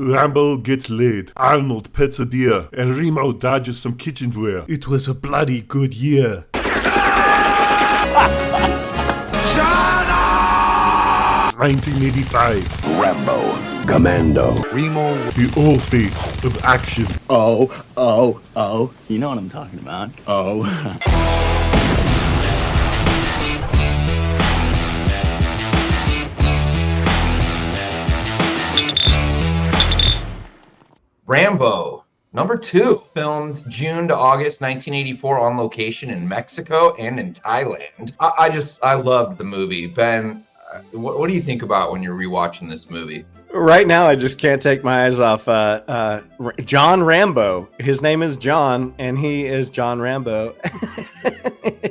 Rambo gets laid, Arnold pets a deer, and Remo dodges some kitchenware. It was a bloody good year. Shut up! 1985. Rambo. Commando. Remo. The old face of action. Oh. You know what I'm talking about. Oh. Rambo, #2, filmed June to August 1984 on location in Mexico and in Thailand. I loved the movie. Ben, what do you think about when you're rewatching this movie? Right now, I just can't take my eyes off John Rambo. His name is John, and he is John Rambo.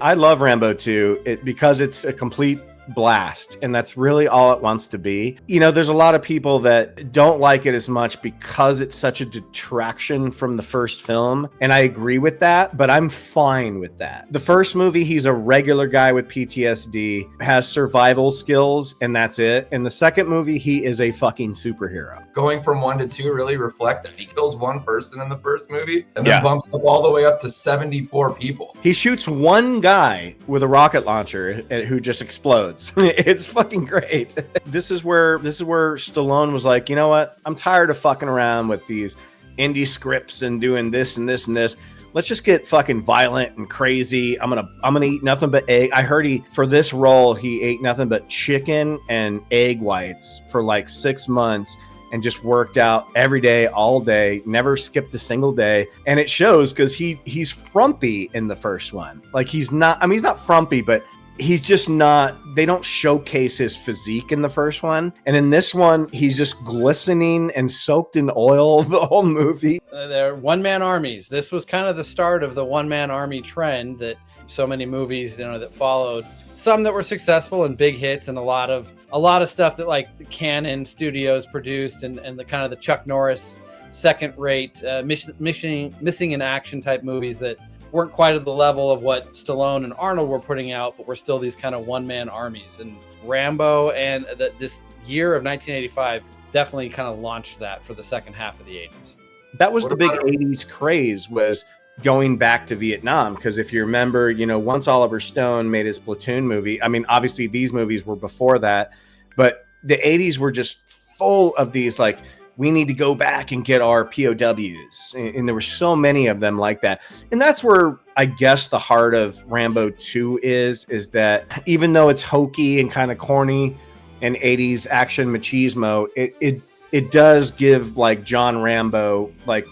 I love Rambo 2 because it's a complete blast, and that's really all it wants to be. You know, there's a lot of people that don't like it as much because it's such a detraction from the first film, and I agree with that, but I'm fine with that. The first movie, he's a regular guy with PTSD, has survival skills, and that's it. In the second movie, he is a fucking superhero. Going from 1 to 2 really reflect that. He kills one person in the first movie and then bumps up all the way up to 74 people. He shoots one guy with a rocket launcher who just explodes. It's fucking great. This is where Stallone was like, you know what? I'm tired of fucking around with these indie scripts and doing this and this and this. Let's just get fucking violent and crazy. I'm gonna eat nothing but egg. I heard for this role he ate nothing but chicken and egg whites for like 6 months and just worked out every day, all day, never skipped a single day. And it shows because he's frumpy in the first one. Like he's not frumpy, but he's just not, they don't showcase his physique in the first one. And in this one, he's just glistening and soaked in oil the whole movie. They're one-man armies. This was kind of the start of the one-man army trend that so many movies, that followed. Some that were successful and big hits, and a lot of stuff that like the Canon Studios produced, and the kind of the Chuck Norris second-rate missing in action type movies that weren't quite at the level of what Stallone and Arnold were putting out, but were still these kind of one-man armies. And Rambo and this year of 1985 definitely kind of launched that for the second half of the 80s. That was the big 80s craze, was going back to Vietnam. Because if you remember, once Oliver Stone made his Platoon movie, I mean, obviously these movies were before that, but the 80s were just full of these, like, we need to go back and get our POWs. And there were so many of them like that. And that's where I guess the heart of Rambo 2 is that even though it's hokey and kind of corny and 80s action machismo, it does give like John Rambo like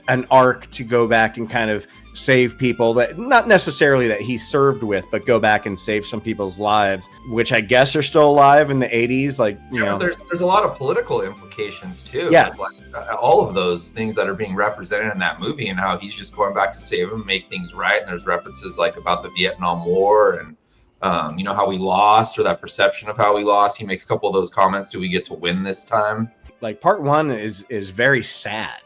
an arc to go back and kind of save people that not necessarily that he served with, but go back and save some people's lives, which I guess are still alive in the 80s. Like, there's a lot of political implications too. Yeah. Like all of those things that are being represented in that movie, and how he's just going back to save them, make things right. And there's references like about the Vietnam War and how we lost, or that perception of how we lost. He makes a couple of those comments. Do we get to win this time? Like part 1 is very sad.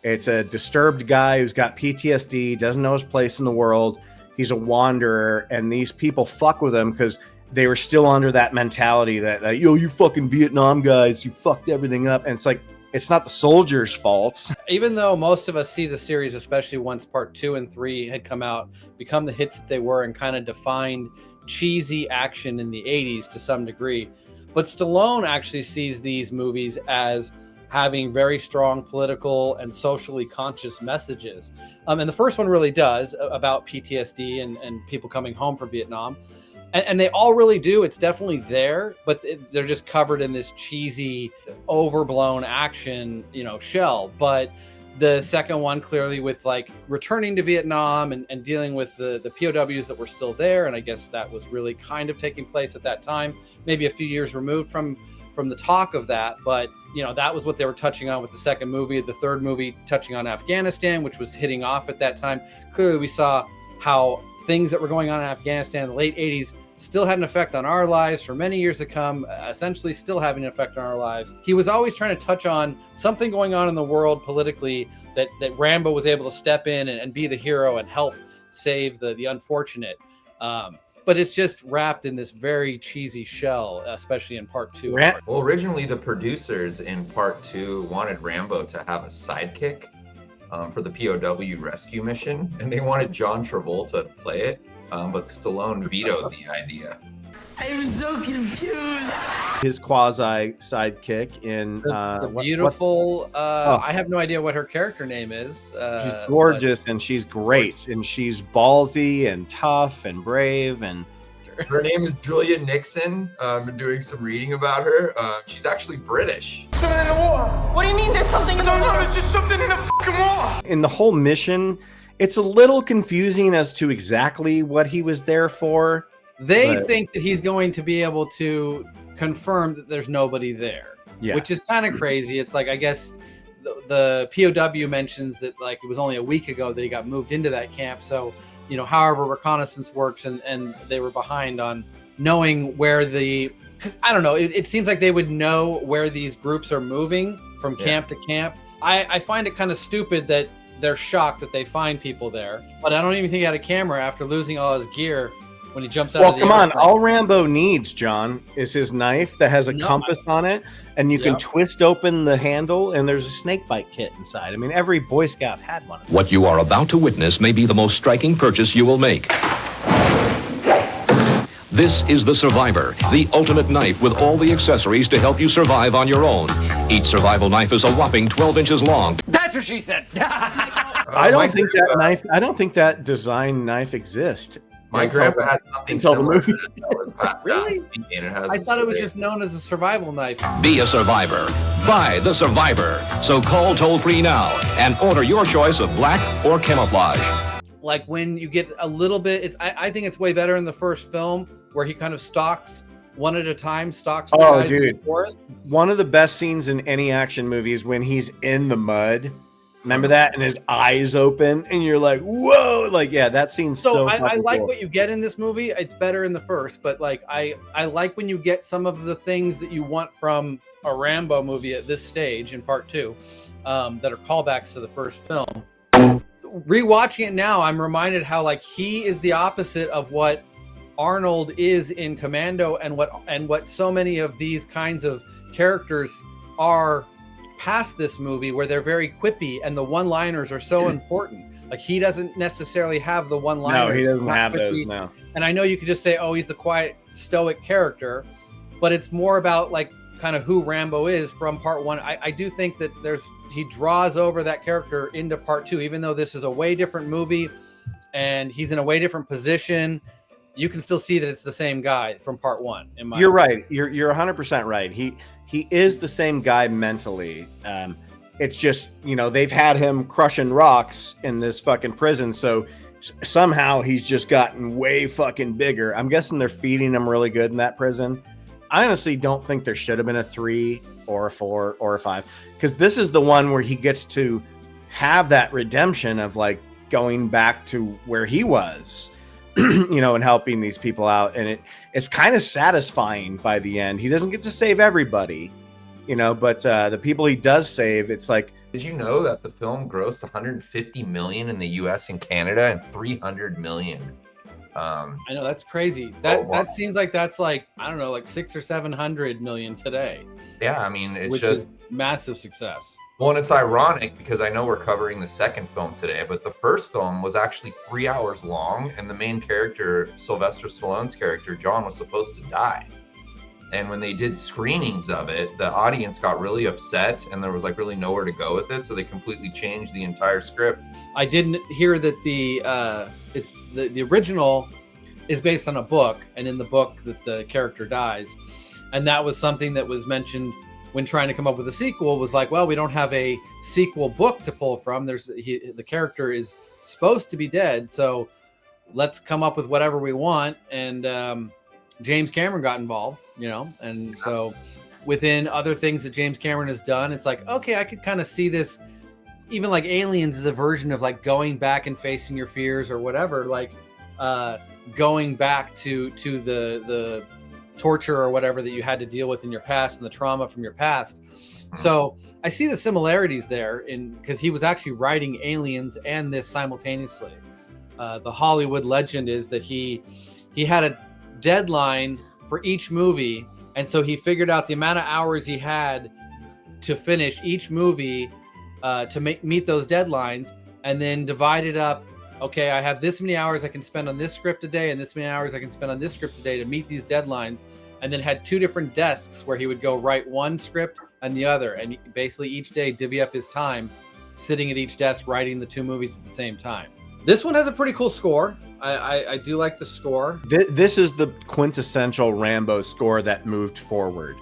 It's a disturbed guy who's got PTSD, doesn't know his place in the world. He's a wanderer, and these people fuck with him because they were still under that mentality that yo, you fucking Vietnam guys, you fucked everything up. And it's like, it's not the soldiers' faults. Even though most of us see the series, especially once part 2 and 3 had come out, become the hits that they were, and kind of defined cheesy action in the 80s to some degree. But Stallone actually sees these movies as having very strong political and socially conscious messages. And the first one really does, about PTSD and people coming home from Vietnam. And they all really do. It's definitely there, but they're just covered in this cheesy, overblown action, shell. But the second one, clearly with like returning to Vietnam and dealing with the POWs that were still there. And I guess that was really kind of taking place at that time, maybe a few years removed from the talk of that. But, that was what they were touching on with the second movie. The third movie touching on Afghanistan, which was hitting off at that time. Clearly, we saw how things that were going on in Afghanistan in the late 80s still had an effect on our lives for many years to come, essentially still having an effect on our lives. He was always trying to touch on something going on in the world politically that Rambo was able to step in and be the hero and help save the unfortunate. but it's just wrapped in this very cheesy shell, especially in part 2. Well, originally the producers in part 2 wanted Rambo to have a sidekick for the POW rescue mission, and they wanted John Travolta to play it, but Stallone vetoed the idea. I'm so confused. His quasi sidekick in The beautiful. I have no idea what her character name is. She's gorgeous and she's great and she's ballsy and tough and brave and. Her name is Julia Nixon. I've been doing some reading about her. She's actually British. Something in the water. What do you mean there's something in the water? No, there's just something in the fucking water. In the whole mission, it's a little confusing as to exactly what he was there for. They think that he's going to be able to confirm that there's nobody there, which is kind of crazy. It's like, I guess the POW mentions that like it was only a week ago that he got moved into that camp. So, you know, however reconnaissance works and they were behind on knowing where because I don't know, it seems like they would know where these groups are moving from camp to camp. I find it kind of stupid that they're shocked that they find people there, but I don't even think he had a camera after losing all his gear. When he jumps out of the come on. airplane. All Rambo needs, John, is his knife that has a compass on it, and you can twist open the handle, and there's a snake bite kit inside. I mean, every Boy Scout had one. What you are about to witness may be the most striking purchase you will make. This is the Survivor, the ultimate knife with all the accessories to help you survive on your own. Each survival knife is a whopping 12 inches long. That's what she said. I don't think that knife. I don't think that design knife exists. My grandpa had something similar to that. Really? I thought it was just known as a survival knife. Be a survivor. Buy the Survivor. So call toll-free now and order your choice of black or camouflage. Like when you get a little bit, I think it's way better in the first film where he kind of stalks one at a time, stalks the guys in the forest. One of the best scenes in any action movie is when he's in the mud. Remember that? And his eyes open and you're like, whoa, like, yeah, that scene's so I like cool. what you get in this movie. It's better in the first, but like, I like when you get some of the things that you want from a Rambo movie at this stage in part 2, that are callbacks to the first film. Rewatching it now, I'm reminded how like he is the opposite of what Arnold is in Commando and what so many of these kinds of characters are past this movie, where they're very quippy and the one-liners are so important. Like he doesn't necessarily have the one-liners. No, he doesn't have those now. And I know you could just say, oh, he's the quiet, stoic character, but it's more about like kind of who Rambo is from part 1. I do think that he draws over that character into part 2, even though this is a way different movie and he's in a way different position. You can still see that it's the same guy from part 1. You're right. You're 100% right. He is the same guy mentally. It's just, you know, they've had him crushing rocks in this fucking prison. So somehow he's just gotten way fucking bigger. I'm guessing they're feeding him really good in that prison. I honestly don't think there should have been a 3 or a 4 or a 5, because this is the one where he gets to have that redemption of like going back to where he was, you know, and helping these people out. And it's kind of satisfying by the end. He doesn't get to save everybody, you know, but the people he does save, it's like. Did you know that the film grossed 150 million in the US and Canada and 300 million? I know, that's crazy. That seems like that's like, I don't know, like 600 or 700 million today. Yeah, I mean, it's which just is massive success. Well, and it's ironic because I know we're covering the second film today, but the first film was actually 3 hours long, and the main character, Sylvester Stallone's character, John, was supposed to die. And when they did screenings of it, the audience got really upset, and there was like really nowhere to go with it, so they completely changed the entire script. I didn't hear that the original is based on a book, and in the book that the character dies, and that was something that was mentioned when trying to come up with a sequel. Was like, well, we don't have a sequel book to pull from. The character is supposed to be dead, so let's come up with whatever we want. And James Cameron got involved, you know, and so within other things that James Cameron has done, it's like, okay, I could kind of see this. Even like Aliens is a version of like going back and facing your fears or whatever, like going back to the torture or whatever that you had to deal with in your past and the trauma from your past. So I see the similarities there because he was actually writing Aliens and this simultaneously. The Hollywood legend is that he he had a deadline for each movie, and so he figured out the amount of hours he had to finish each movie to meet those deadlines, and then divided up. Okay, I have this many hours I can spend on this script a day, and this many hours I can spend on this script a day to meet these deadlines. And then had 2 different desks where he would go write one script and the other, and basically each day divvy up his time sitting at each desk writing the 2 movies at the same time. This one has a pretty cool score. I do like the score. This is the quintessential Rambo score that moved forward.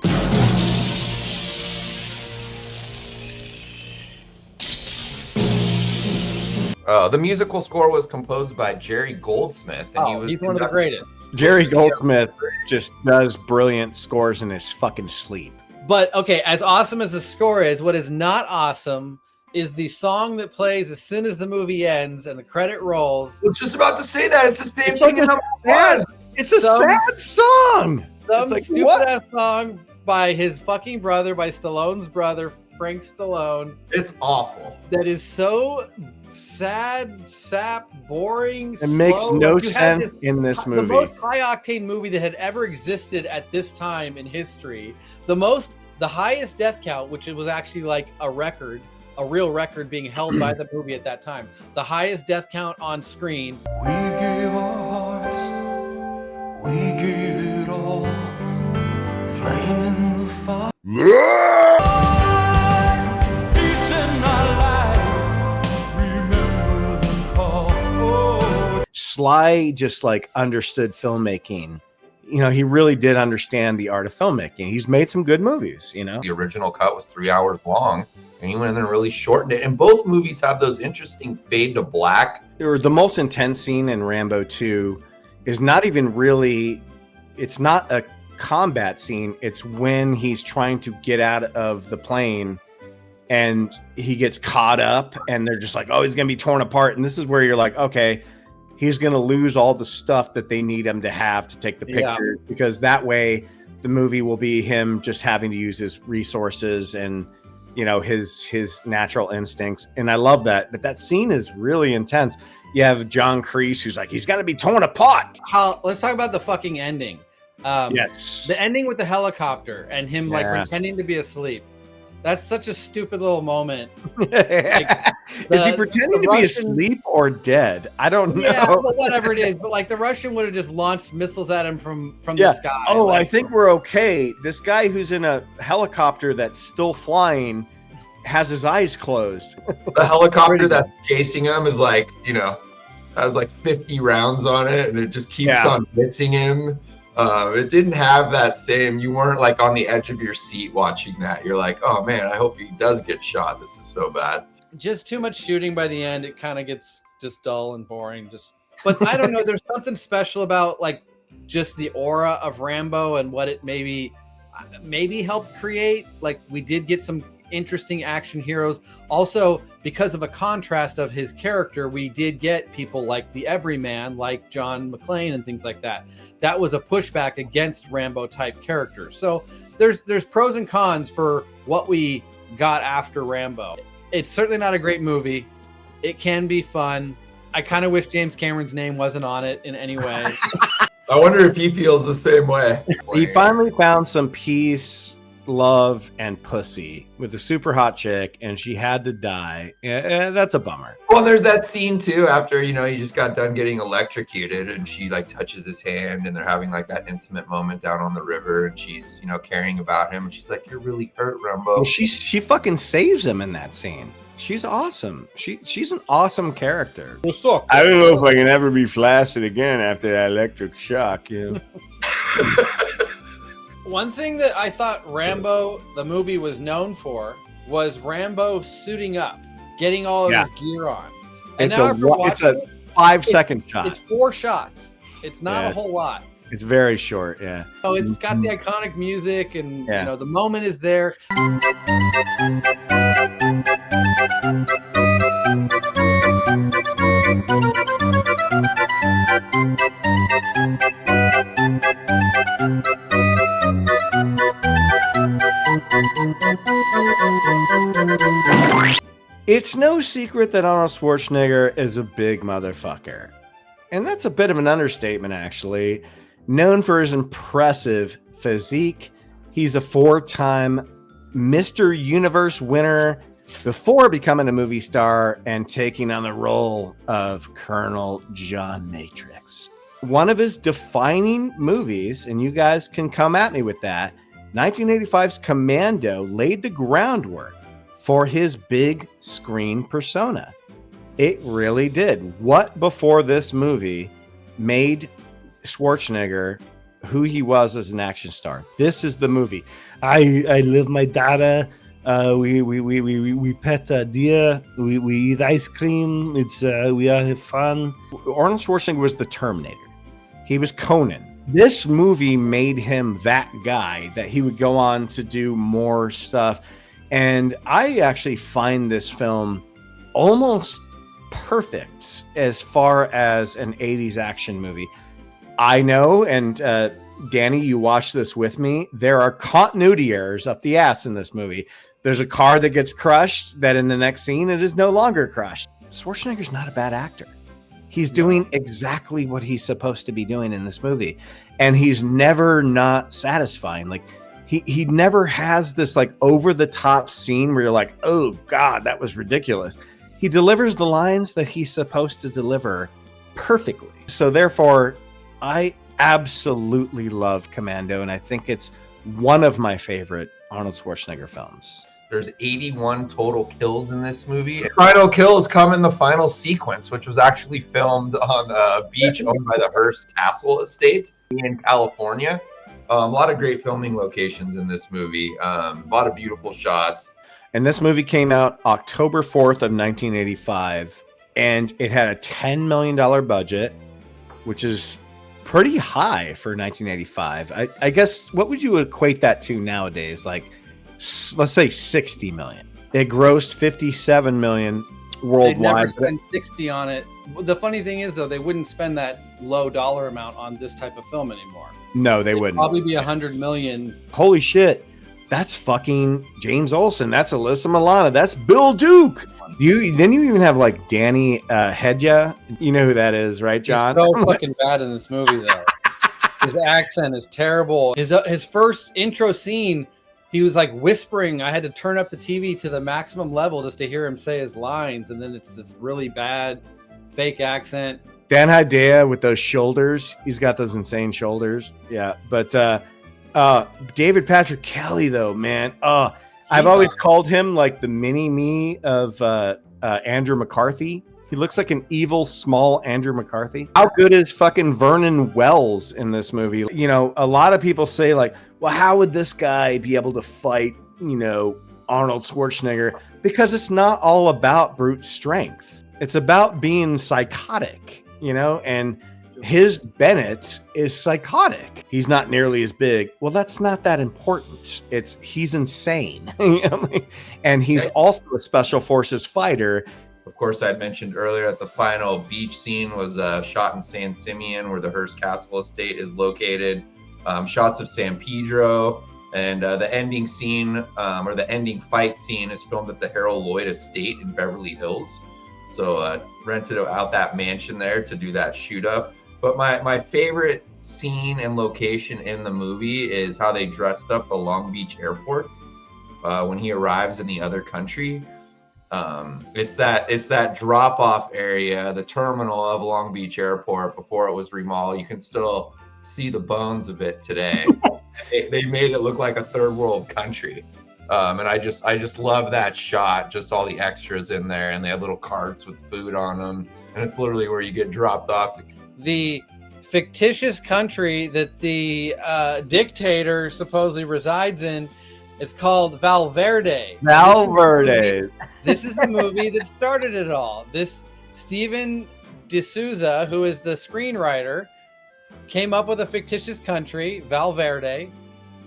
The musical score was composed by Jerry Goldsmith, and he's one of the greatest. Jerry Goldsmith just does brilliant scores in his fucking sleep. But okay, as awesome as the score is, what is not awesome is the song that plays as soon as the movie ends and the credit rolls. I was just about to say that. It's the same It's thing like as sad. It's a sad song. Some like, stupid what? ass song by his fucking brother, by Stallone's brother, Frank Stallone. It's awful. That is so sad, sap, boring. It makes slow. no Like, you had sense in this movie. The most high octane movie that had ever existed at this time in history. The highest death count, which was actually like a record, a real record being held by the movie at that time. The highest death count on screen. We gave our hearts, we gave it all, flame in the fire. Peace in our life, remember the call. Oh. Sly just like understood filmmaking. You know, he really did understand the art of filmmaking. He's made some good movies, you know. The original cut was 3 hours long, and he went in there and really shortened it. And both movies have those interesting fade to black. Or the most intense scene in Rambo 2 is not even really, it's not a combat scene. It's when he's trying to get out of the plane and he gets caught up and they're just like, oh, he's going to be torn apart. And this is where you're like, okay, he's going to lose all the stuff that they need him to have to take the picture, because that way the movie will be him just having to use his resources and, you know, his natural instincts. And I love that. But that scene is really intense. You have John Kreese, who's like, he's got to be torn apart. Let's talk about the fucking ending. Yes. The ending with the helicopter and him like pretending to be asleep. That's such a stupid little moment. Is he pretending to be asleep or dead? I don't know. Yeah, well, whatever it is. But like the Russian would have just launched missiles at him from the sky. Oh, like, I think we're okay. This guy who's in a helicopter that's still flying has his eyes closed. The helicopter that's chasing him is like, you know, has like 50 rounds on it, and it just keeps on missing him. It didn't have that same, you weren't like on the edge of your seat watching that. You're like, oh man, I hope he does get shot. This is so bad. Just too much shooting by the end. It kind of gets just dull and boring. But I don't know. There's something special about like just the aura of Rambo and what it maybe helped create. Like we did get some interesting action heroes. Also, because of a contrast of his character, we did get people like the Everyman, like John McClane and things like that. That was a pushback against Rambo type characters. So there's pros and cons for what we got after Rambo. It's certainly not a great movie. It can be fun. I kind of wish James Cameron's name wasn't on it in any way. I wonder if he feels the same way. He finally found some peace, love, and pussy with a super hot chick, and she had to die. Yeah, that's a bummer. Well, there's that scene too after, you know, he just got done getting electrocuted, and she like touches his hand, and they're having like that intimate moment down on the river, and she's, you know, caring about him, and she's like, "You're really hurt, Rambo." Well, she fucking saves him in that scene. She's awesome. She's an awesome character. I don't know if I can ever be flaccid again after that electric shock. You know? One thing that I thought Rambo, the movie, was known for was Rambo suiting up, getting all of his gear on. And it's now a 5-second shot. It's 4 shots. It's not a whole lot. It's very short, yeah. Oh, it's got the iconic music, and you know the moment is there. It's no secret that Arnold Schwarzenegger is a big motherfucker. and that's a bit of an understatement, actually. Known for his impressive physique, he's a 4-time Mr. Universe winner before becoming a movie star and taking on the role of Colonel John Matrix. One of his defining movies, and you guys can come at me with that, 1985's Commando laid the groundwork for his big screen persona. It really did. What before this movie made Schwarzenegger who he was as an action star? This is the movie. I live my data. We pet a deer. We eat ice cream. We all have fun. Arnold Schwarzenegger was the Terminator. He was Conan. This movie made him that guy that he would go on to do more stuff. And I actually find this film almost perfect as far as an 80s action movie. I know, and Danny, you watched this with me. There are continuity errors up the ass in this movie. There's a car that gets crushed that in the next scene, it is no longer crushed. Schwarzenegger's not a bad actor. He's doing exactly what he's supposed to be doing in this movie. And he's never not satisfying. Like he never has this like over the top scene where you're like, oh God, that was ridiculous. He delivers the lines that he's supposed to deliver perfectly. So therefore, I absolutely love Commando, and I think it's one of my favorite Arnold Schwarzenegger films. There's 81 total kills in this movie. The final kills come in the final sequence, which was actually filmed on a beach owned by the Hearst Castle Estate in California. A lot of great filming locations in this movie. A lot of beautiful shots. And this movie came out October 4th of 1985, and it had a $10 million budget, which is pretty high for 1985. I guess, what would you equate that to nowadays? Like, let's say 60 million. It grossed 57 million worldwide. They'd never spend 60 on it. The funny thing is, though, they wouldn't spend that low dollar amount on this type of film anymore. No, they wouldn't. Probably be 100 million. Holy shit. That's fucking James Olsen. That's Alyssa Milano. That's Bill Duke. You even have like Danny Hedja. You know who that is, right, John? He's so fucking bad in this movie, though. His accent is terrible. His first intro scene, he was like whispering. I had to turn up the TV to the maximum level just to hear him say his lines, and then it's this really bad fake accent. Dan Hedaya with those shoulders. He's got those insane shoulders. Yeah, but David Patrick Kelly, though, man. I've always called him like the mini-me of Andrew McCarthy. He looks like an evil, small Andrew McCarthy. How good is fucking Vernon Wells in this movie? You know, a lot of people say like, well, how would this guy be able to fight, you know, Arnold Schwarzenegger? Because it's not all about brute strength. It's about being psychotic, you know, and his Bennett is psychotic. He's not nearly as big. Well, that's not that important. He's insane. And he's also a special forces fighter. Of course, I'd mentioned earlier that the final beach scene was shot in San Simeon, where the Hearst Castle Estate is located. Shots of San Pedro, and the ending scene, or the ending fight scene, is filmed at the Harold Lloyd Estate in Beverly Hills. So rented out that mansion there to do that shoot up. But my favorite scene and location in the movie is how they dressed up the Long Beach airport when he arrives in the other country. It's that drop-off area, the terminal of Long Beach Airport before it was remodeled. You can still see the bones of it today. They made it look like a third world country. And I just love that shot, just all the extras in there, and they have little carts with food on them, and it's literally where you get dropped off to the fictitious country that the dictator supposedly resides in. It's called Valverde. Valverde. This is the movie that started it all. This Steven D'Souza, who is the screenwriter, came up with a fictitious country, Valverde,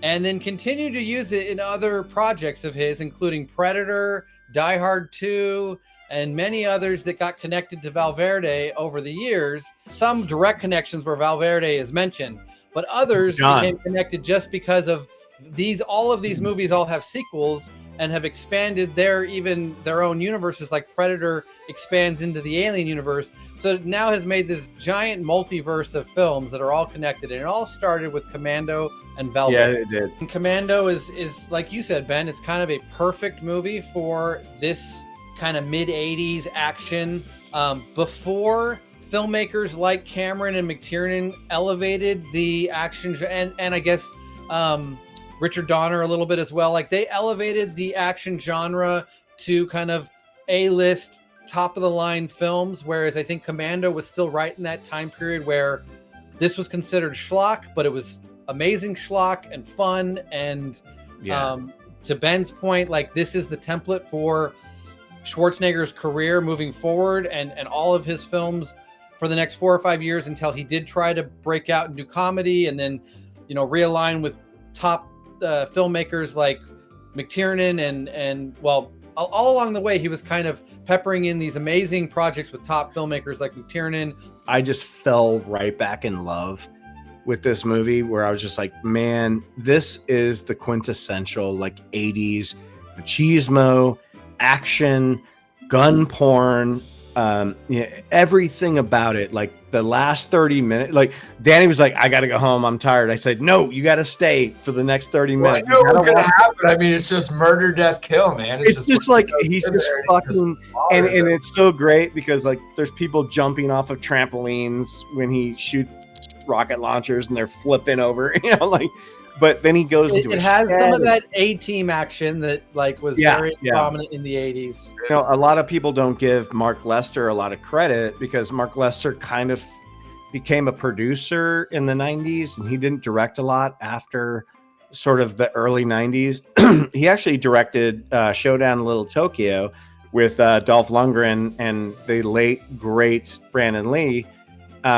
and then continued to use it in other projects of his, including Predator, Die Hard 2, and many others that got connected to Valverde over the years. Some direct connections where Valverde is mentioned, but others became connected just because of all of these movies all have sequels, and have expanded their own universes, like Predator expands into the Alien universe. So it now has made this giant multiverse of films that are all connected. And it all started with Commando and Velvet. Yeah, it did. And Commando is like you said, Ben, it's kind of a perfect movie for this kind of mid-'80s action. Before filmmakers like Cameron and McTiernan elevated the action, and I guess Richard Donner a little bit as well. Like, they elevated the action genre to kind of A-list, top-of-the-line films, whereas I think Commando was still right in that time period where this was considered schlock, but it was amazing schlock and fun. And to Ben's point, like, this is the template for Schwarzenegger's career moving forward, and all of his films for the next 4 or 5 years, until he did try to break out and do comedy, and then, you know, realign with top filmmakers like McTiernan, and well, all along the way he was kind of peppering in these amazing projects with top filmmakers like McTiernan. I just fell right back in love with this movie, where I was just like, man, this is the quintessential like 80s machismo, action, gun porn, everything about it. Like, the last 30 minutes, like, Danny was like, I gotta go home, I'm tired. I said, no, you gotta stay for the next 30 minutes. I know what's gonna happen. I mean, it's just murder, death, kill, man. It's just like, he's just fucking, and it's so great because, like, there's people jumping off of trampolines when he shoots rocket launchers and they're flipping over, you know, like, but then he goes into it has some of that A-Team action that, like, was very prominent in the 80s. You know, a lot of people don't give Mark Lester a lot of credit because Mark Lester kind of became a producer in the 90s, and he didn't direct a lot after sort of the early 90s. He actually directed Showdown in Little Tokyo with Dolph Lundgren and the late, great Brandon Lee,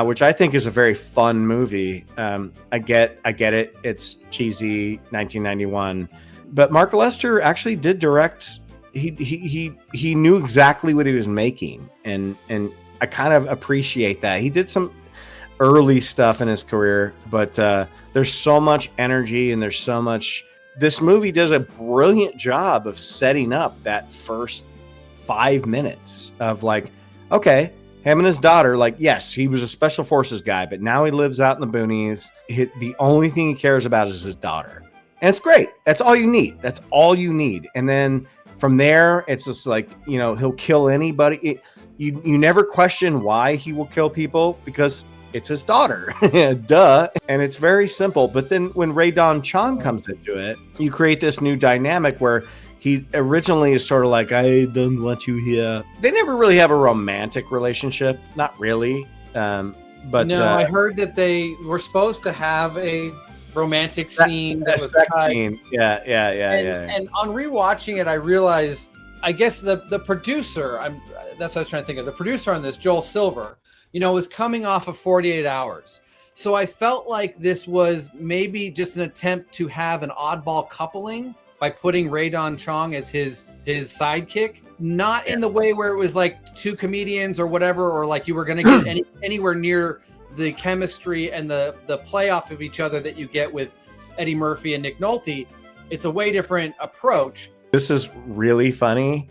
which I think is a very fun movie. I get it. It's cheesy, 1991, but Mark Lester actually did direct. He knew exactly what he was making, and I kind of appreciate that. He did some early stuff in his career, but there's so much energy and there's so much. This movie does a brilliant job of setting up that first 5 minutes of, like, okay, him and his daughter, like, yes, he was a special forces guy, but now he lives out in the boonies. The only thing he cares about is his daughter. And it's great. That's all you need. That's all you need. And then from there, it's just like, you know, he'll kill anybody. You never question why he will kill people, because it's his daughter. Duh. And it's very simple. But then when Ray Don Chong comes into it, you create this new dynamic where he originally is sort of like, I don't want you here. They never really have a romantic relationship. Not really. But no, I heard that they were supposed to have a romantic scene that was tied. Yeah. And on rewatching it, I realized, I guess the producer, that's what I was trying to think of. The producer on this, Joel Silver, you know, was coming off of 48 Hours. So I felt like this was maybe just an attempt to have an oddball coupling by putting Ray Don Chong as his sidekick, not in the way where it was like two comedians or whatever, or like you were going to get anywhere near the chemistry and the play off of each other that you get with Eddie Murphy and Nick Nolte. It's a way different approach. This is really funny,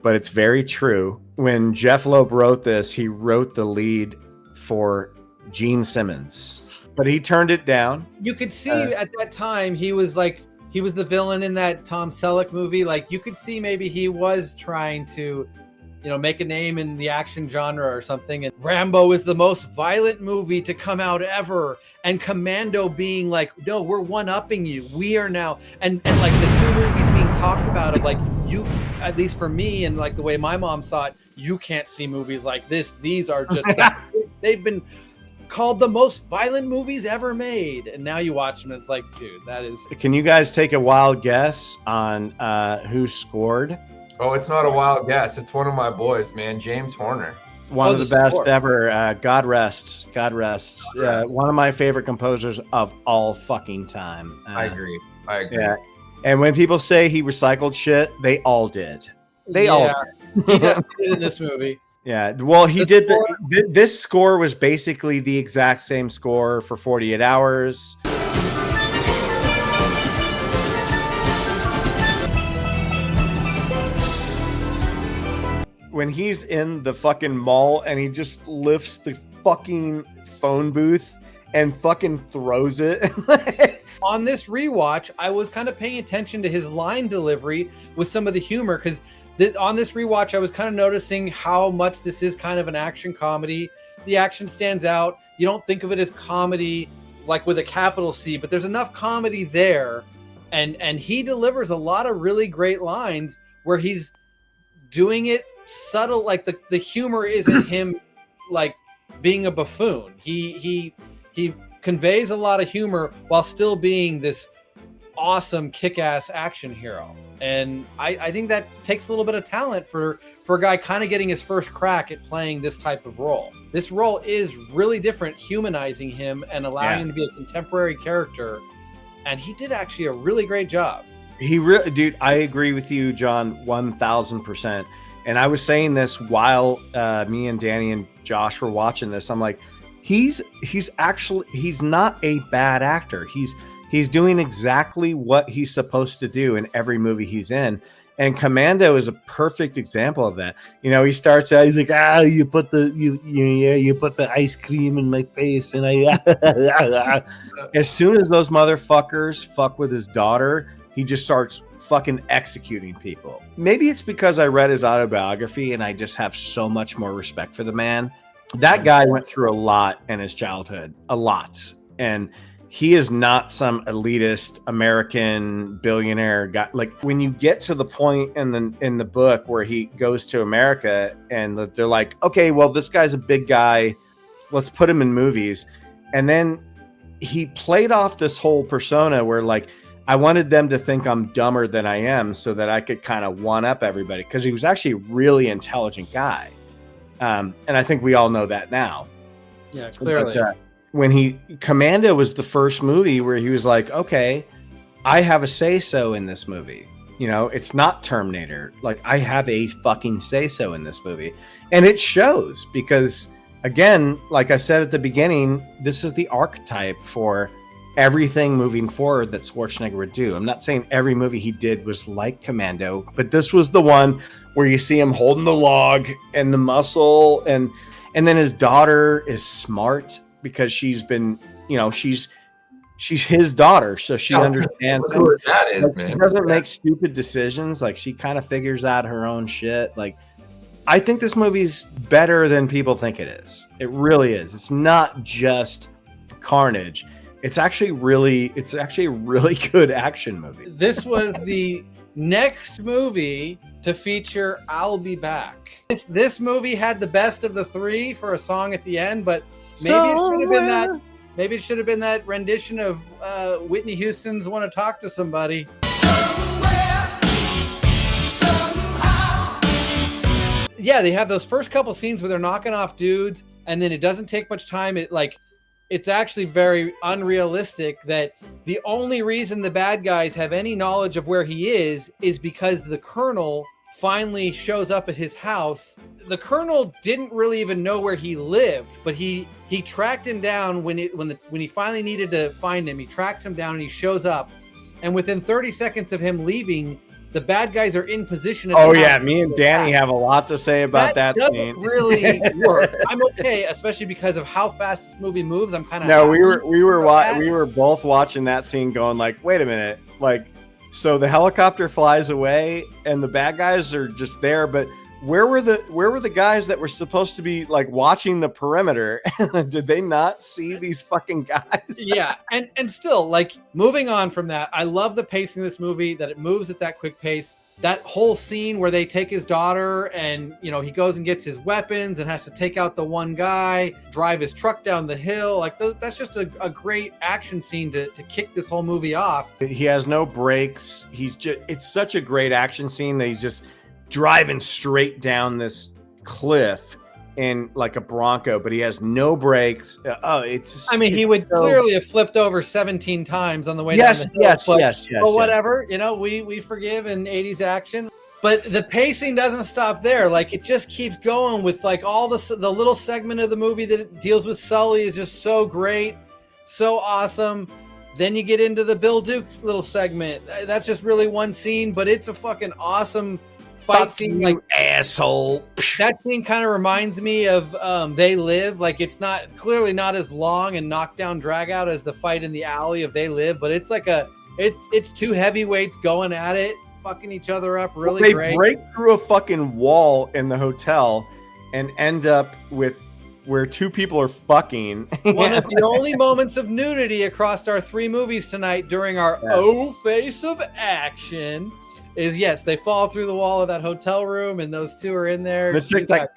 but it's very true. When Jeff Loeb wrote this, he wrote the lead for Gene Simmons, but he turned it down. You could see at that time he was the villain in that Tom Selleck movie. Like, you could see maybe he was trying to, you know, make a name in the action genre or something. And Rambo is the most violent movie to come out ever. And Commando being like, no, we're one-upping you. We are now. And like the two movies being talked about of like, you, at least for me and like the way my mom saw it, you can't see movies like this. These are just, they've been called the most violent movies ever made, and now you watch them and it's like, dude, that is. Can you guys take a wild guess on who scored? Oh, it's not a wild guess. It's one of my boys, man, James Horner. One of the best ever. God rest. One of my favorite composers of all fucking time. I agree. Yeah. And when people say he recycled shit, they all did. They all did. He definitely did in this movie. Yeah, well, he did. This score was basically the exact same score for 48 Hours. when he's in the fucking mall and he just lifts the fucking phone booth and fucking throws it. On this rewatch, I was kind of paying attention to his line delivery with some of the humor, because on this rewatch, I was kind of noticing how much this is kind of an action comedy. The action stands out. You don't think of it as comedy like with a capital C, but there's enough comedy there. And he delivers a lot of really great lines where he's doing it subtle. Like the humor isn't him like being a buffoon. He conveys a lot of humor while still being this awesome kick-ass action hero. And I think that takes a little bit of talent for a guy kind of getting his first crack at playing this type of role. This role is really different, humanizing him and allowing him to be a contemporary character. And he did actually a really great job. Dude, I agree with you, John, 1000%. And I was saying this while me and Danny and Josh were watching this. I'm like, he's not a bad actor. He's doing exactly what he's supposed to do in every movie he's in. And Commando is a perfect example of that. You know, he starts out, he's like, you put the ice cream in my face, and as soon as those motherfuckers fuck with his daughter, he just starts fucking executing people. Maybe it's because I read his autobiography and I just have so much more respect for the man. That guy went through a lot in his childhood, a lot. And he is not some elitist American billionaire guy. Like when you get to the point in the book where he goes to America and they're like, okay, well, this guy's a big guy. Let's put him in movies. And then he played off this whole persona where like, I wanted them to think I'm dumber than I am so that I could kind of one up everybody. Cause he was actually a really intelligent guy. And I think we all know that now. Yeah, clearly. But, Commando was the first movie where he was like, okay, I have a say-so in this movie. You know, it's not Terminator. Like, I have a fucking say-so in this movie. And it shows because, again, like I said at the beginning, this is the archetype for everything moving forward that Schwarzenegger would do. I'm not saying every movie he did was like Commando, but this was the one where you see him holding the log and the muscle, and then his daughter is smart because she's been, you know, she's his daughter, so she understands. That is, man. She doesn't make stupid decisions. Like, she kind of figures out her own shit. Like, I think this movie's better than people think it is. It really is. It's not just carnage. It's actually a really good action movie. This was the next movie to feature "I'll Be Back." This movie had the best of the three for a song at the end, but maybe it should have been that rendition of Whitney Houston's "Want to Talk to Somebody." Yeah, they have those first couple scenes where they're knocking off dudes, and then it doesn't take much time. It's actually very unrealistic that the only reason the bad guys have any knowledge of where he is because the colonel finally shows up at his house. The colonel didn't really even know where he lived, but he tracked him down when he finally needed to find him. He tracks him down and he shows up. And within 30 seconds of him leaving, the bad guys are in position. Oh yeah, me and Danny have a lot to say about that. Doesn't really work. I'm okay, especially because of how fast this movie moves. I'm kind of we were both watching that scene, going like, wait a minute, like, so the helicopter flies away and the bad guys are just there, but where were the guys that were supposed to be like watching the perimeter? Did they not see these fucking guys? Yeah, and still, like, moving on from that, I love the pacing of this movie, that it moves at that quick pace. That whole scene where they take his daughter and, you know, he goes and gets his weapons and has to take out the one guy, drive his truck down the hill. Like, that's just a great action scene to kick this whole movie off. He has no brakes. It's such a great action scene that he's just driving straight down this cliff in like a Bronco, but he has no brakes. He would clearly have flipped over 17 times on the way down the hill. Yes. But whatever, you know, we forgive in 80s action. But the pacing doesn't stop there. Like, it just keeps going with like all the little segment of the movie that deals with Sully is just so great, so awesome. Then you get into the Bill Duke little segment. That's just really one scene, but it's a fucking awesome fight Fuck scene, you, like asshole. that scene, kind of reminds me of They Live. Like it's clearly not as long and knockdown drag out as the fight in the alley of They Live, but it's like it's two heavyweights going at it, fucking each other up really They great. break through a fucking wall in the hotel and end up with where two people are fucking. One of the only moments of nudity across our 3 movies tonight during our face of action is, yes, they fall through the wall of that hotel room and those two are in there. The chick's like,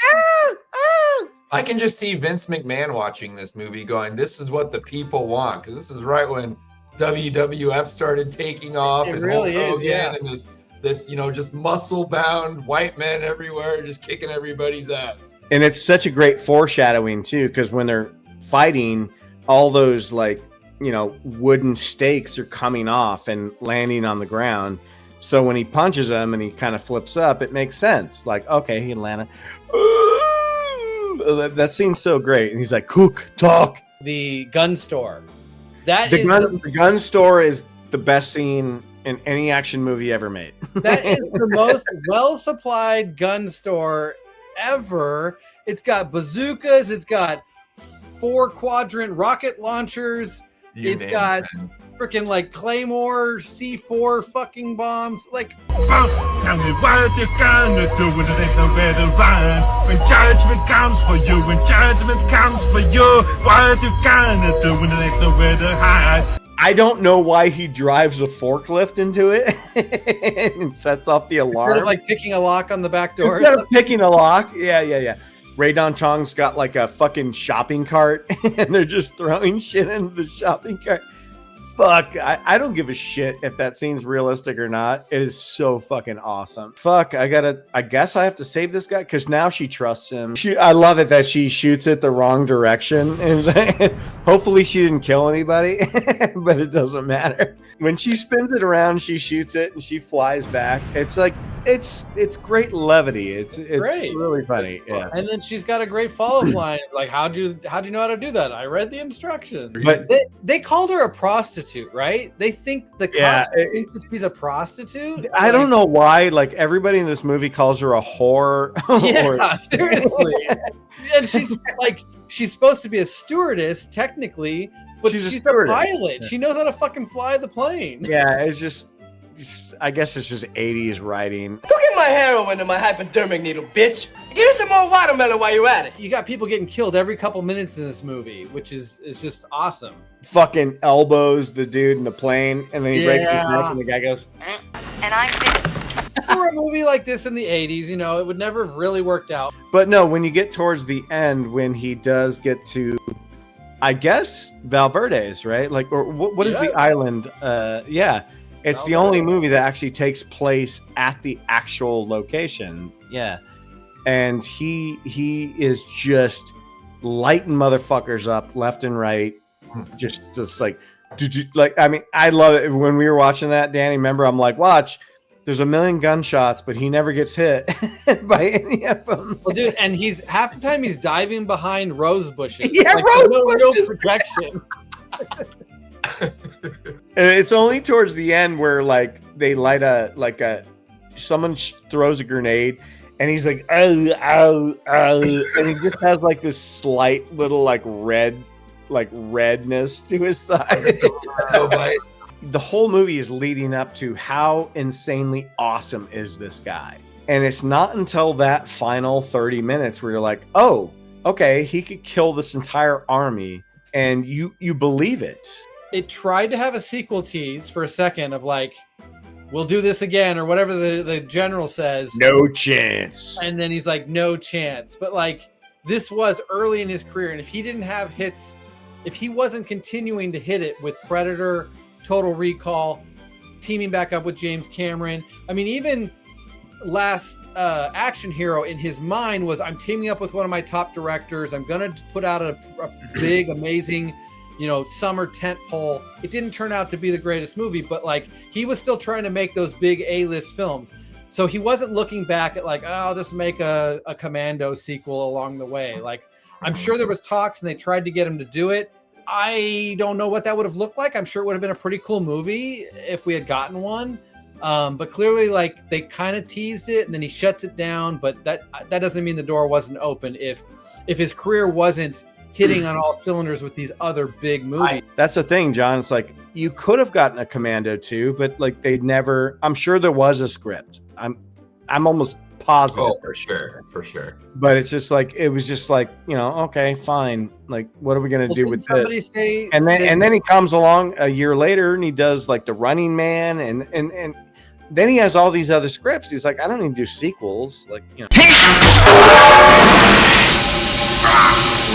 I can just see Vince McMahon watching this movie going, this is what the people want. Because this is right when WWF started taking off. It and really Hulk is, yeah. Hogan and this, just muscle-bound white men everywhere, just kicking everybody's ass. and it's such a great foreshadowing too, because when they're fighting, all those wooden stakes are coming off and landing on the ground. So when he punches them and he kind of flips up, it makes sense. Like, okay, he landed. That scene's so great. And he's like, cook, talk. The gun store. The gun store is the best scene in any action movie ever made. That is the most well-supplied gun store ever. It's got bazookas. It's got 4-quadrant rocket launchers. It's got freaking like Claymore C4 fucking bombs. Like, tell me what you gonna do when there ain't nowhere to run. When judgment comes for you, what you gonna do when there ain't nowhere to hide? I don't know why he drives a forklift into it and sets off the alarm. instead of like picking a lock on the back door. Instead of picking a lock. Yeah. Ray Don Chong's got like a fucking shopping cart and they're just throwing shit into the shopping cart. Fuck, I don't give a shit if that scene's realistic or not. It is so fucking awesome. Fuck, I guess I have to save this guy because now she trusts him. I love it that she shoots it the wrong direction. And hopefully she didn't kill anybody, but it doesn't matter. When she spins it around, she shoots it and she flies back. It's like, it's great levity. It's great. Really funny. Yeah. And then she's got a great follow-up line. Like, how'd you know how to do that? I read the instructions. But they called her a prostitute, right? They think the cops think that she's a prostitute. I don't know why. Like everybody in this movie calls her a whore. Yeah, seriously. And she's supposed to be a stewardess technically, but she's a pilot. Yeah. She knows how to fucking fly the plane. Yeah, it's just I guess it's just 80s writing. Go get my heroin and my hypodermic needle, bitch. Give me some more watermelon while you're at it. You got people getting killed every couple minutes in this movie, which is just awesome. Fucking elbows the dude in the plane, and then he breaks his neck, and the guy goes. And I'm for a movie like this in the 80s, it would never have really worked out. But no, when you get towards the end, when he does get to, I guess, Valverde's, right? Like, or what is the island? Yeah. It's the only movie that actually takes place at the actual location. Yeah. And he is just lighting motherfuckers up left and right. Just like, I mean, I love it. When we were watching that, Danny, remember, I'm like, watch, there's a million gunshots, but he never gets hit by any of them. Well, dude, and he's half the time he's diving behind rose bushes. Yeah, like, rose no bushes. real protection. And it's only towards the end where like they light someone throws a grenade and he's like, ow, and he just has like this slight little like redness to his side. The whole movie is leading up to how insanely awesome is this guy. And it's not until that final 30 minutes where you're like, oh, okay, he could kill this entire army, and you believe it. It tried to have a sequel tease for a second of like, we'll do this again, or whatever the general says. No chance. And then he's like, no chance. But like, this was early in his career, and if he didn't have hits, if he wasn't continuing to hit it with Predator, Total Recall, teaming back up with James Cameron, I mean, even Last Action Hero in his mind was, I'm teaming up with one of my top directors. I'm gonna put out a big, amazing, summer tent pole. It didn't turn out to be the greatest movie, but like, he was still trying to make those big A-list films. So he wasn't looking back at like, oh, I'll just make a Commando sequel along the way. Like, I'm sure there was talks and they tried to get him to do it. I don't know what that would have looked like. I'm sure it would have been a pretty cool movie if we had gotten one. But clearly, like, they kind of teased it, and then he shuts it down. But that doesn't mean the door wasn't open if his career wasn't hitting on all cylinders with these other big movies. That's the thing, John. It's like you could have gotten a Commando 2, but like they'd never. I'm sure there was a script. I'm almost positive. Oh, for sure. But it's just like it was just like, you know, okay, fine. Like, what are we gonna do with this? And then he comes along a year later and he does like The Running Man, and then he has all these other scripts. He's like, I don't need to do sequels. Like, you know.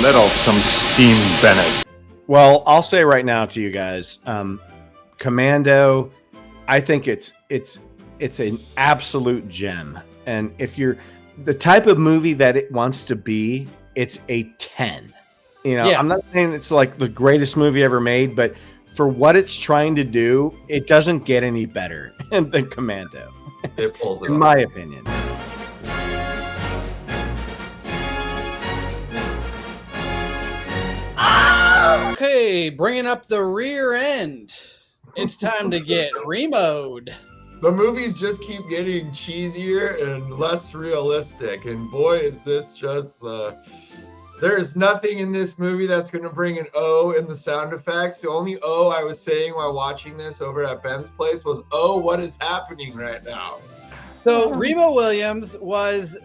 Let off some steam, Bennett. Well, I'll say right now to you guys, Commando, I think it's an absolute gem. And if you're the type of movie that it wants to be, it's a 10. You know, I'm not saying it's like the greatest movie ever made, but for what it's trying to do, it doesn't get any better than Commando. It pulls it in off. my opinion. Okay, bringing up the rear end. It's time to get remoed. The movies just keep getting cheesier and less realistic, and boy, is this just there's nothing in this movie that's going to bring an O in the sound effects. The only O I was saying while watching this over at Ben's place was, oh, what is happening right now? So Remo Williams was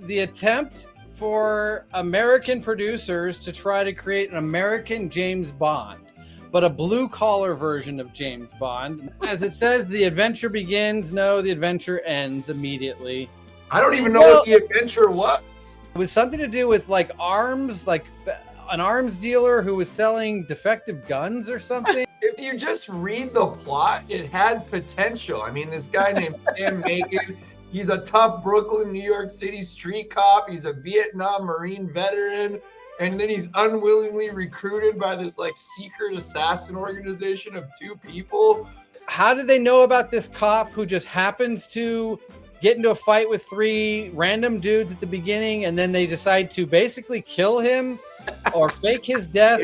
the attempt for American producers to try to create an American James Bond, but a blue-collar version of James Bond. As it says, the adventure begins. No, the adventure ends immediately. I don't even know what the adventure was. It was something to do with like arms, like an arms dealer who was selling defective guns or something. If you just read the plot, it had potential. I mean, this guy named Sam Macon, he's a tough Brooklyn, New York City street cop. He's a Vietnam Marine veteran. And then he's unwillingly recruited by this like secret assassin organization of 2 people. How did they know about this cop who just happens to get into a fight with 3 random dudes at the beginning, and then they decide to basically kill him or fake his death?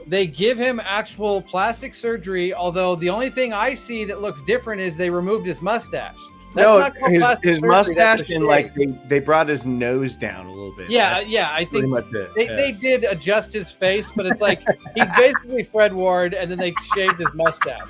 They give him actual plastic surgery, although the only thing I see that looks different is they removed his mustache. That's not his mustache, and like they brought his nose down a little bit. Yeah, right? yeah. I think much it. They did adjust his face, but it's like he's basically Fred Ward, and then they shaved his mustache.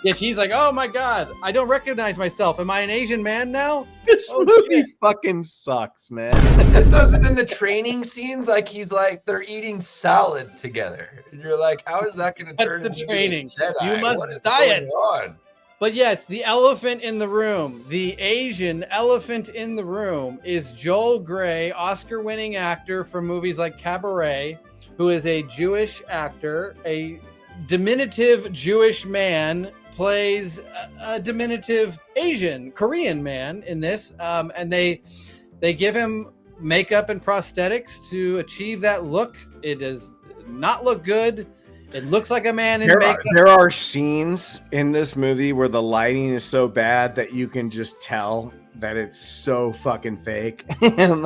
If he's like, oh my God, I don't recognize myself. Am I an Asian man now? This movie fucking sucks, man. It doesn't in the training scenes, like he's like they're eating salad together. And you're like, how is that going to turn into training? Jedi? You must what is diet. going on? But yes, the elephant in the room, the Asian elephant in the room is Joel Grey, Oscar-winning actor from movies like Cabaret, who is a Jewish actor, a diminutive Jewish man, plays a diminutive Asian, Korean man in this. And they give him makeup and prosthetics to achieve that look. It does not look good. It looks like a man in makeup. There are scenes in this movie where the lighting is so bad that you can just tell that it's so fucking fake. and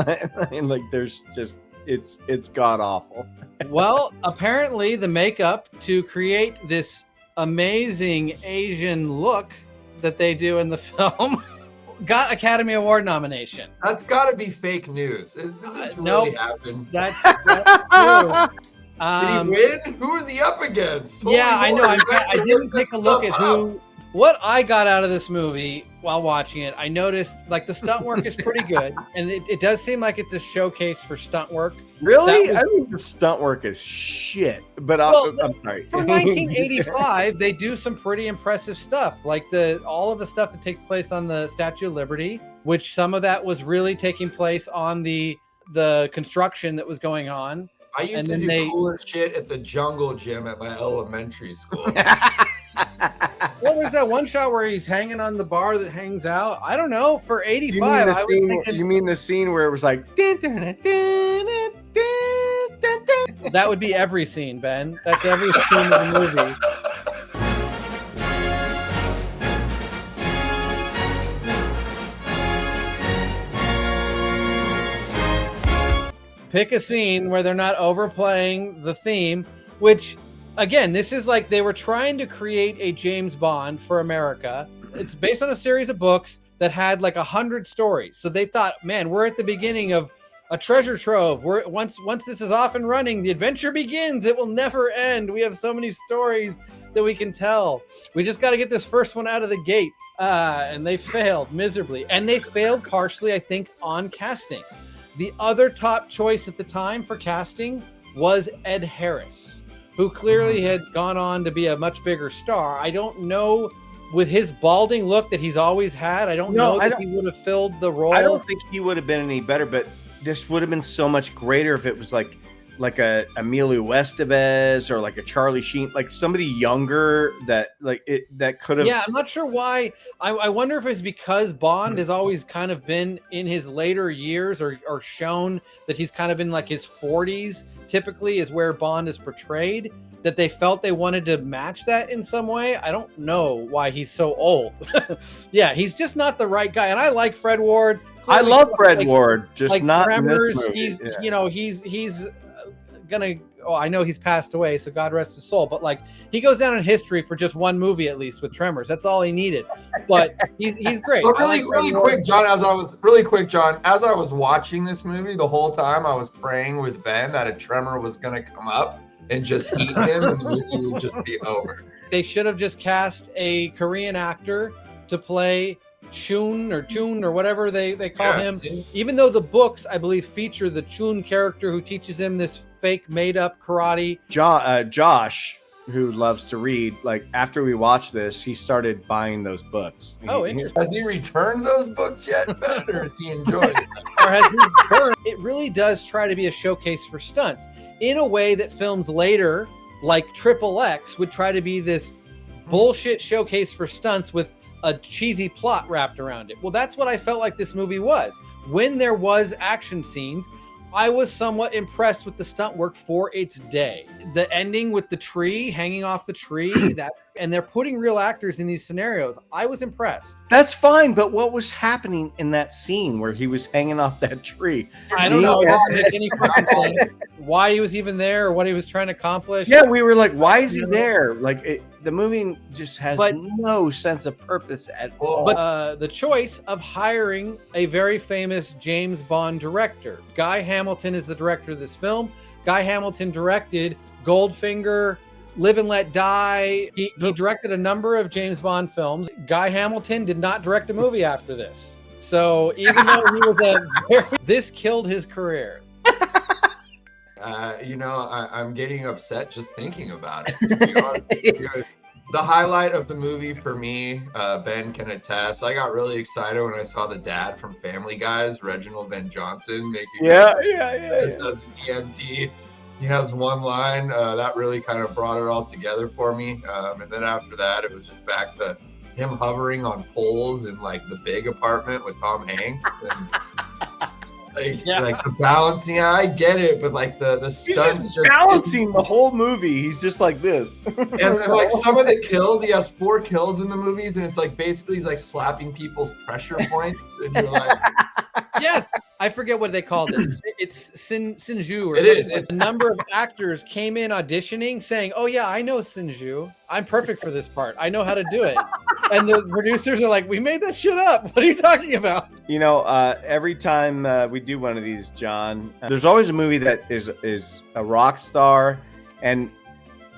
like there's just it's god awful. Well, apparently the makeup to create this amazing Asian look that they do in the film got Academy Award nomination. That's got to be fake news. Did this really happen? That's true. Did he win? Who is he up against? Yeah, I know. I didn't take a look at who. What I got out of this movie while watching it, I noticed like the stunt work is pretty good, and it does seem like it's a showcase for stunt work. Really? I think the stunt work is shit. But I'm sorry. For 1985, they do some pretty impressive stuff, like all of the stuff that takes place on the Statue of Liberty, which some of that was really taking place on the construction that was going on. I used to do cooler shit at the jungle gym at my elementary school. Well, there's that one shot where he's hanging on the bar that hangs out. I don't know. For 85, you mean the scene where it was like... That would be every scene, Ben. That's every scene of the movie. Pick a scene where they're not overplaying the theme, which, again, this is like they were trying to create a James Bond for America, it's based on a series of books that had like 100 stories. So they thought, man, we're at the beginning of a treasure trove. Once this is off and running, the adventure begins. It will never end. We have so many stories that we can tell. We just got to get this first one out of the gate. And they failed miserably. And they failed partially, I think, on casting. The other top choice at the time for casting was Ed Harris, who clearly had gone on to be a much bigger star. I don't know, with his balding look that he's always had, I don't know that he would have filled the role. I don't think he would have been any better, but this would have been so much greater if it was like a Emilio Estevez or like a Charlie Sheen, like somebody younger that could have. Yeah, I'm not sure why. I wonder if it's because Bond has always kind of been in his later years or shown that he's kind of in like his 40s, typically is where Bond is portrayed, that they felt they wanted to match that in some way. I don't know why he's so old. Yeah, he's just not the right guy. And I like Fred Ward. Clearly, I love Fred Ward, just like not Tremors. He's He's gonna. Oh, I know he's passed away, so God rest his soul. But like, he goes down in history for just one movie at least with Tremors. That's all he needed. But he's great. But really quick, John. As I was watching this movie, the whole time I was praying with Ben that a tremor was gonna come up and just eat him, and the movie would just be over. They should have just cast a Korean actor to play Chun or whatever they call him. See? Even though the books, I believe, feature the Chun character who teaches him this fake made-up karate. Josh, who loves to read, like after we watched this, he started buying those books. Oh, interesting. Has he returned those books yet, Ben, or is he enjoying it? Or has he returned? It really does try to be a showcase for stunts in a way that films later, like Triple X, would try to be this bullshit showcase for stunts with a cheesy plot wrapped around it. Well, that's what I felt like this movie was. When there was action scenes, I was somewhat impressed with the stunt work for its day. The ending with the tree hanging off the tree, and they're putting real actors in these scenarios. I was impressed. That's fine, but what was happening in that scene where he was hanging off that tree? I don't know. It doesn't make any fucking sense. Why he was even there or what he was trying to accomplish. Yeah, we were like, why is he there? Like, the movie just has no sense of purpose at all. But the choice of hiring a very famous James Bond director. Guy Hamilton is the director of this film. Guy Hamilton directed Goldfinger, Live and Let Die. He directed a number of James Bond films. Guy Hamilton did not direct a movie after this. So even though he was this killed his career. I'm getting upset just thinking about it. To be honest with you. The highlight of the movie for me, Ben can attest, I got really excited when I saw the dad from Family Guys, Reginald Van Johnson, making it says VMT. He has one line that really kind of brought it all together for me. And then after that, it was just back to him hovering on poles in like the big apartment with Tom Hanks. And like the balancing, I get it, but like the stunts just balancing the whole movie. He's just like this. and like some of the kills, he has 4 kills in the movies, and it's like basically he's like slapping people's pressure points, and you're like, yes, I forget what they called it. It's Sinju or it something. is. A number of actors came in auditioning saying, "Oh yeah, I know Sinju. I'm perfect for this part. I know how to do it." And the producers are like, "We made that shit up. What are you talking about?" You know, every time we do one of these, John, there's always a movie that is a rock star and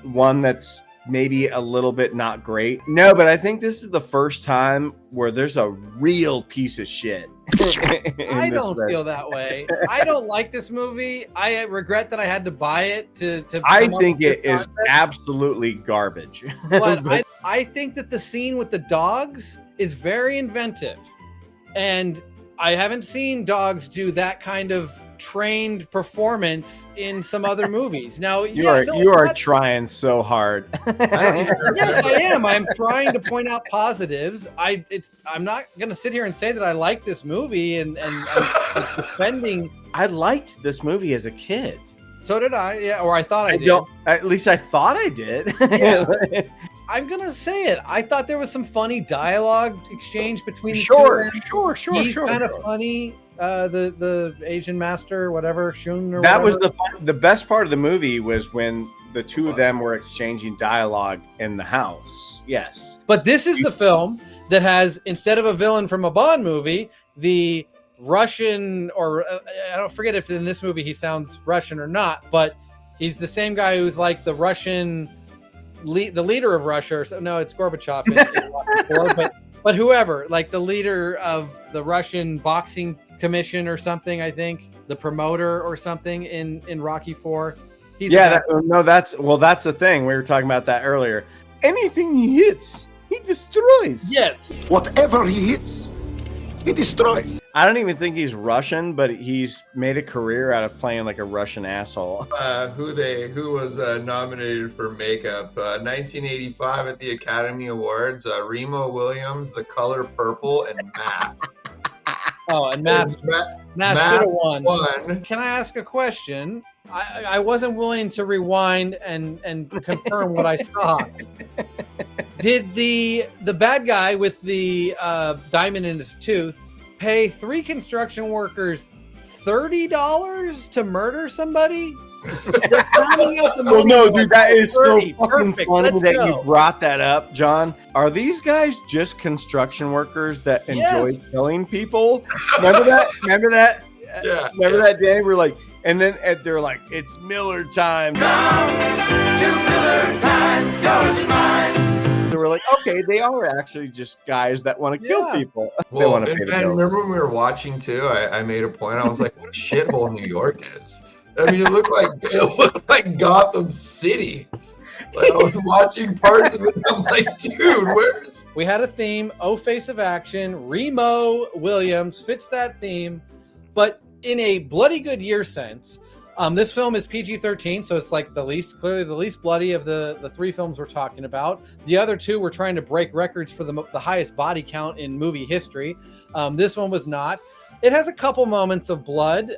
one that's maybe a little bit not great. No, but I think this is the first time where there's a real piece of shit. I don't feel that way. I don't like this movie. I regret that I had to buy it to I think it is absolutely garbage. But I think that the scene with the dogs is very inventive. And I haven't seen dogs do that kind of trained performance in some other movies. Now, you are trying so hard. Yes, I am. I'm trying to point out positives. I'm not going to sit here and say that I like this movie and defending. I liked this movie as a kid. So did I. Yeah, or I thought I did. At least I thought I did. Yeah. I'm gonna say it. I thought there was some funny dialogue exchange between the two of them. Sure. He's kind of funny. The Asian master, whatever, Shun or that whatever. was the best part of the movie was when the two of them were exchanging dialogue in the house. Yes. But this is the film that has, instead of a villain from a Bond movie, the Russian, or I don't forget if in this movie he sounds Russian or not, but he's the same guy who's like the Russian, the leader of Russia. Or so, no, it's Gorbachev in Rocky IV, but whoever, like the leader of the Russian boxing commission or something, I think the promoter or something in Rocky IV. He's that's the thing. We were talking about that earlier. Anything he hits, he destroys. Yes. Whatever he hits, he destroys. I don't even think he's Russian, but he's made a career out of playing like a Russian asshole. Who was nominated for makeup? 1985 at the Academy Awards. Remo Williams, The Color Purple, and Mask. Oh, and Mask should have won. Can I ask a question? I wasn't willing to rewind and confirm what I saw. Did the bad guy with the diamond in his tooth pay 3 construction workers $30 to murder somebody? They're counting out the money. Well, no, dude, that is so fucking Perfect. funny Let's that go. you brought that up, John. Are these guys just construction workers that enjoy killing people? Remember that? Remember that? Yeah. Remember that day? We're like, and then they're like, it's Miller time. Down to Miller time, yours mine. So we're like, okay, they are actually just guys that want to kill people. They Well, want to and, pay the and bill. remember when we were watching too, I made a point. I was like, what a shithole New York is. I mean, it looked like Gotham City. Like, I was watching parts of it. I'm like, dude, where's... We had a theme, Oh Face of Action. Remo Williams fits that theme, but in a bloody good year sense. This film is PG-13, so it's like clearly the least bloody of the 3 films we're talking about. The other 2 were trying to break records for the highest body count in movie history. This one was not. It has a couple moments of blood.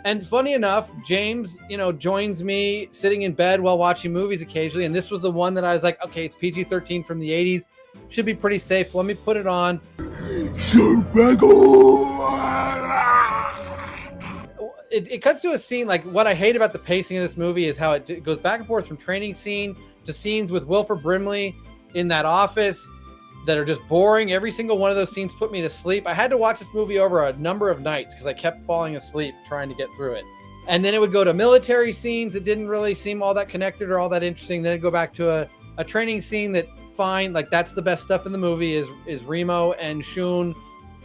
And funny enough, James, joins me sitting in bed while watching movies occasionally. And this was the one that I was like, okay, it's PG-13 from the 80s. Should be pretty safe. Let me put it on. It cuts to a scene. Like, what I hate about the pacing of this movie is how it goes back and forth from training scene to scenes with Wilford Brimley in that office that are just boring. Every single one of those scenes put me to sleep. I had to watch this movie over a number of nights because I kept falling asleep trying to get through it. And then it would go to military scenes that didn't really seem all that connected or all that interesting. Then it'd go back to a training scene that, fine, like that's the best stuff in the movie is Remo and Shun.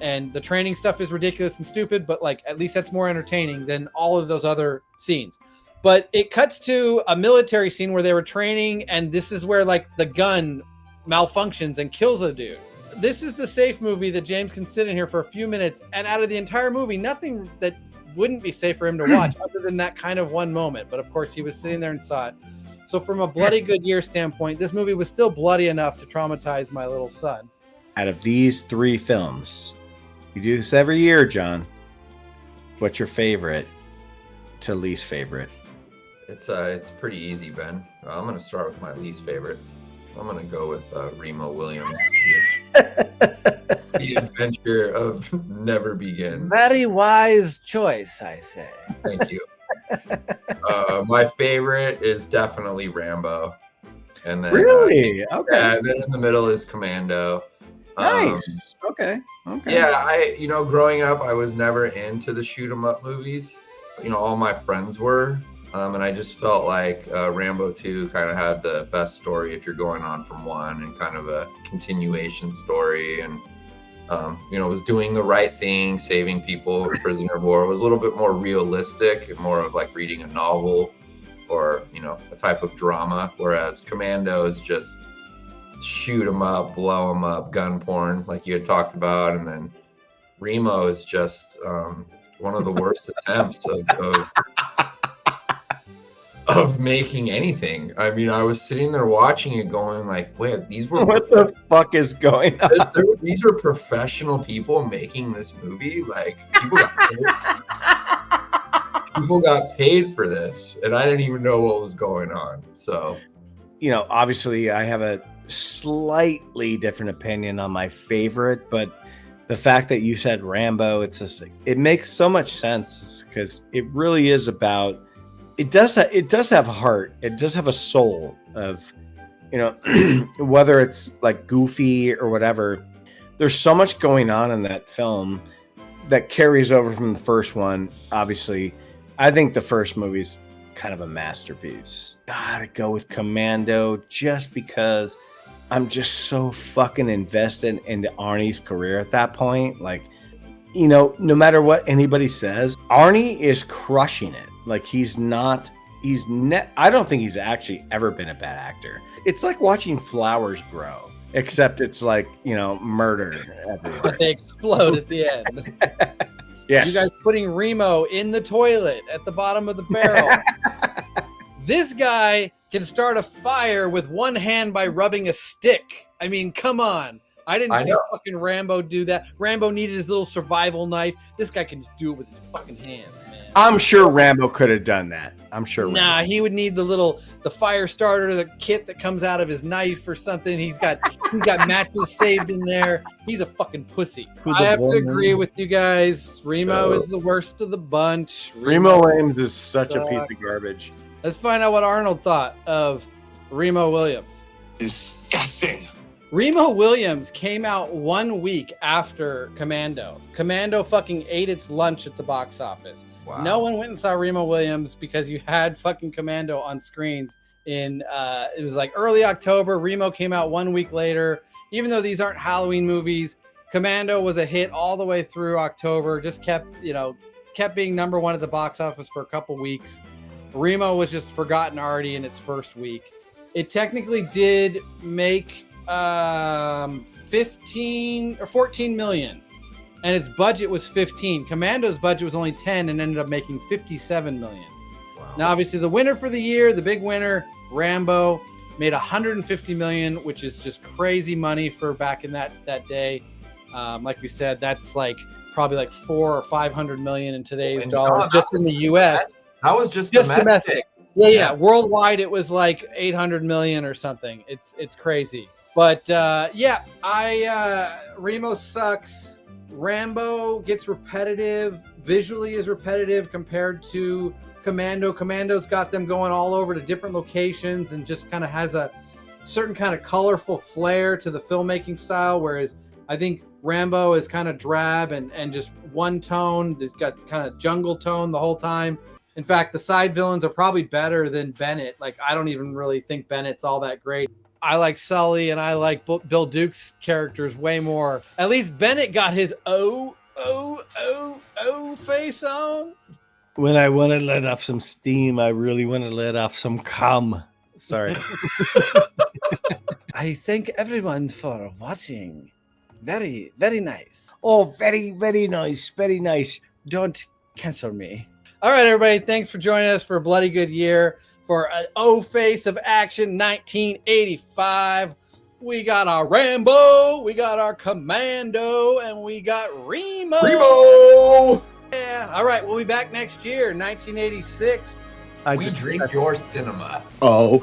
And the training stuff is ridiculous and stupid, but like at least that's more entertaining than all of those other scenes. But it cuts to a military scene where they were training, and this is where like the gun malfunctions and kills a dude. This is the safe movie that James can sit in here for a few minutes, and out of the entire movie, nothing that wouldn't be safe for him to watch other than that kind of one moment. But of course, he was sitting there and saw it. So from a bloody good year standpoint, this movie was still bloody enough to traumatize my little son. Out of these 3 films, you do this every year, John. What's your favorite to least favorite? It's pretty easy, Ben. I'm going to start with my least favorite. I'm going to go with Remo Williams. The Adventure of Never Begins. Very wise choice, I say. Thank you. My favorite is definitely Rambo. And then, Really? Okay. Yeah, and then in the middle is Commando. Nice. Okay. Yeah, growing up, I was never into the shoot 'em up movies. All my friends were. And I just felt like Rambo 2 kind of had the best story if you're going on from 1, and kind of a continuation story. And, was doing the right thing, saving people, prisoner of war. It was a little bit more realistic and more of like reading a novel or, a type of drama. Whereas Commando is just shoot 'em up, blow 'em up, gun porn, like you had talked about. And then Remo is just one of the worst attempts of making anything. I mean, I was sitting there watching it going like, wait, these were... What the fuck is going on? These are professional people making this movie. Like, people got paid for this, and I didn't even know what was going on. So, Obviously I have a slightly different opinion on my favorite, but the fact that you said Rambo, it's just, it makes so much sense because it really is about it does have heart. It does have a soul of, you know, whether it's like goofy or whatever. There's so much going on in that film that carries over from the first one. Obviously, I think the first movie's kind of a masterpiece. Gotta go with Commando just because I'm just so fucking invested into Arnie's career at that point. Like, you know, no matter what anybody says, Arnie is crushing it. Like, I don't think he's actually ever been a bad actor. It's like watching flowers grow, except it's like, you know, murder everywhere. But they explode at the end. Yes. You guys putting Remo in the toilet at the bottom of the barrel. This guy can start a fire with one hand by rubbing a stick. I mean, come on. I didn't see fucking Rambo do that. Rambo needed his little survival knife. This guy can just do it with his fucking hands, man. I'm sure Rambo could have done that. I'm sure. Nah, Rambo. he would need the fire starter, the kit that comes out of his knife or something. He's got matches saved in there. He's a fucking pussy. I have to agree with you guys. Remo is the worst of the bunch. Remo Williams is such a piece of garbage. Let's find out what Arnold thought of Remo Williams. Disgusting. Remo Williams came out 1 week after Commando. Commando fucking ate its lunch at the box office. Wow. No one went and saw Remo Williams because you had fucking Commando on screens in it was like early October. Remo came out 1 week later. Even though these aren't Halloween movies, Commando was a hit all the way through October. Just kept being number one at the box office for a couple weeks. Remo was just forgotten already in its first week. It technically did make 15 or 14 million, and its budget was 15. Commando's budget was only 10 and ended up making 57 million. Wow. Now, obviously, the winner for the year, the big winner, Rambo, made 150 million, which is just crazy money for back in that day. Like we said, that's like probably like 400 or 500 million in today's dollars, just in the U.S. That was just domestic. Yeah. Worldwide, it was like 800 million or something. It's crazy. But Remo sucks. Rambo gets repetitive. Visually is repetitive compared to Commando. Commando's got them going all over to different locations and just kind of has a certain kind of colorful flair to the filmmaking style, whereas I think Rambo is kind of drab and just one tone. It's got kind of jungle tone the whole time. In fact, the side villains are probably better than Bennett. Like, I don't even really think Bennett's all that great. I like Sully and I like Bill Duke's characters way more. At least Bennett got his face on. When I want to let off some steam, I really want to let off some cum. Sorry. I thank everyone for watching. Very, very nice. Oh, very, very nice. Very nice. Don't cancel me. All right, everybody. Thanks for joining us for a bloody good year. For an Face of Action 1985. We got our Rambo, we got our Commando, and we got Remo. Yeah. All right, we'll be back next year, 1986. We drink your cinema. Oh.